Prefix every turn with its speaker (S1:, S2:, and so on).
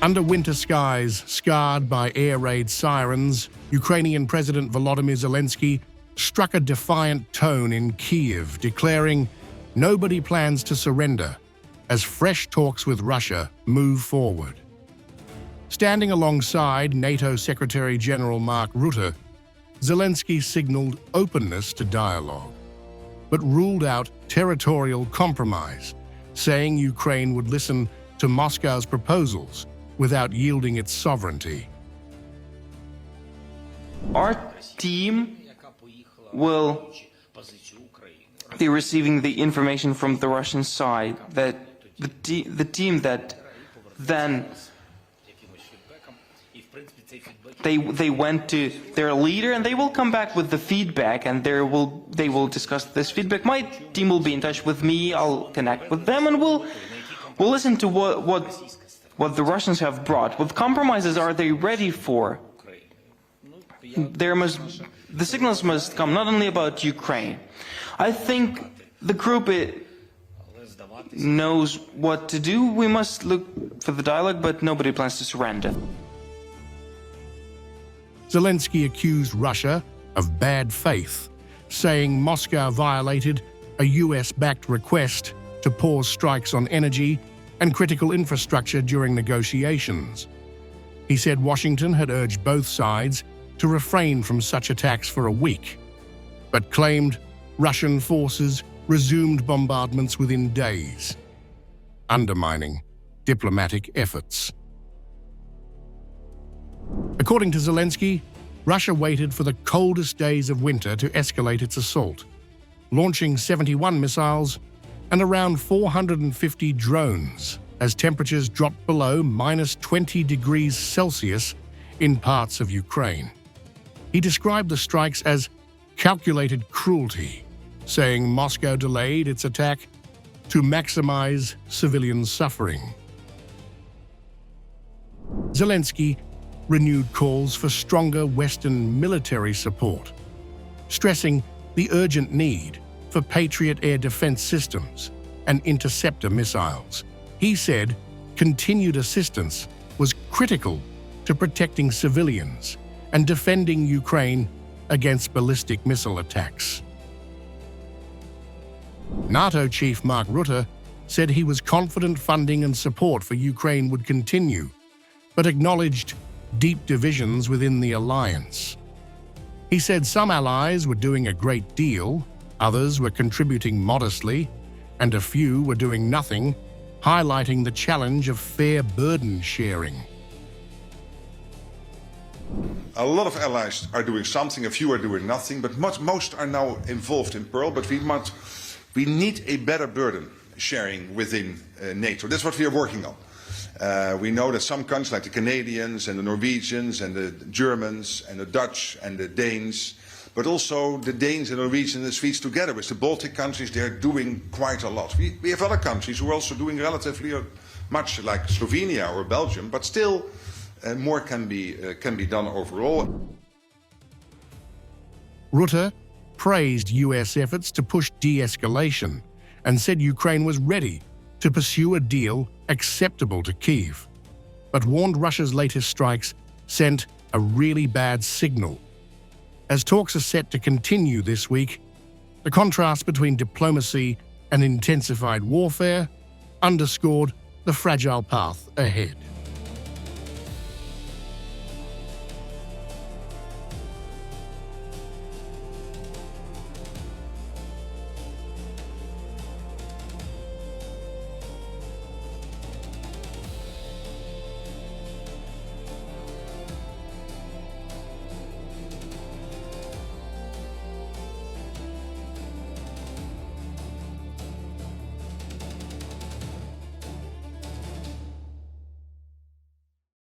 S1: Under winter skies scarred by air raid sirens, Ukrainian President Volodymyr Zelensky struck a defiant tone in Kyiv, declaring nobody plans to surrender as fresh talks with Russia move forward. Standing alongside NATO Secretary General Mark Rutte, Zelensky signaled openness to dialogue, but ruled out territorial compromise, saying Ukraine would listen to Moscow's proposals without yielding its sovereignty.
S2: Our team will be receiving the information from the Russian side, that the team that then they went to their leader, and they will come back with the feedback, and they will discuss this feedback. My team will be in touch with me. I'll connect with them, and we'll listen to what the Russians have brought. What compromises are they ready for? The signals must come not only about Ukraine. I think the group knows what to do. We must look for the dialogue, but nobody plans to surrender.
S1: Zelensky accused Russia of bad faith, saying Moscow violated a US-backed request to pause strikes on energy and critical infrastructure during negotiations. He said Washington had urged both sides to refrain from such attacks for a week, but claimed Russian forces resumed bombardments within days, undermining diplomatic efforts. According to Zelensky, Russia waited for the coldest days of winter to escalate its assault, launching 71 missiles and around 450 drones as temperatures dropped below -20 degrees Celsius in parts of Ukraine. He described the strikes as calculated cruelty, saying Moscow delayed its attack to maximize civilian suffering. Zelensky renewed calls for stronger Western military support, stressing the urgent need for Patriot air defense systems and interceptor missiles. He said continued assistance was critical to protecting civilians and defending Ukraine against ballistic missile attacks. NATO chief Mark Rutte said he was confident funding and support for Ukraine would continue, but acknowledged deep divisions within the alliance. He said some allies were doing a great deal, others were contributing modestly, and a few were doing nothing, highlighting the challenge of fair burden sharing.
S3: A lot of allies are doing something, a few are doing nothing, but most are now involved in Pearl. But we need a better burden sharing within NATO. That's what we are working on. We know that some countries like the Canadians and the Norwegians and the Germans and the Dutch and the Danes, but also the Danes and Norwegians and the Swedes together with the Baltic countries, they're doing quite a lot. We have other countries who are also doing relatively much, like Slovenia or Belgium, but still more can be done overall.
S1: Rutte praised US efforts to push de-escalation and said Ukraine was ready to pursue a deal acceptable to Kyiv, but warned Russia's latest strikes sent a really bad signal. As talks are set to continue this week, the contrast between diplomacy and intensified warfare underscored the fragile path ahead.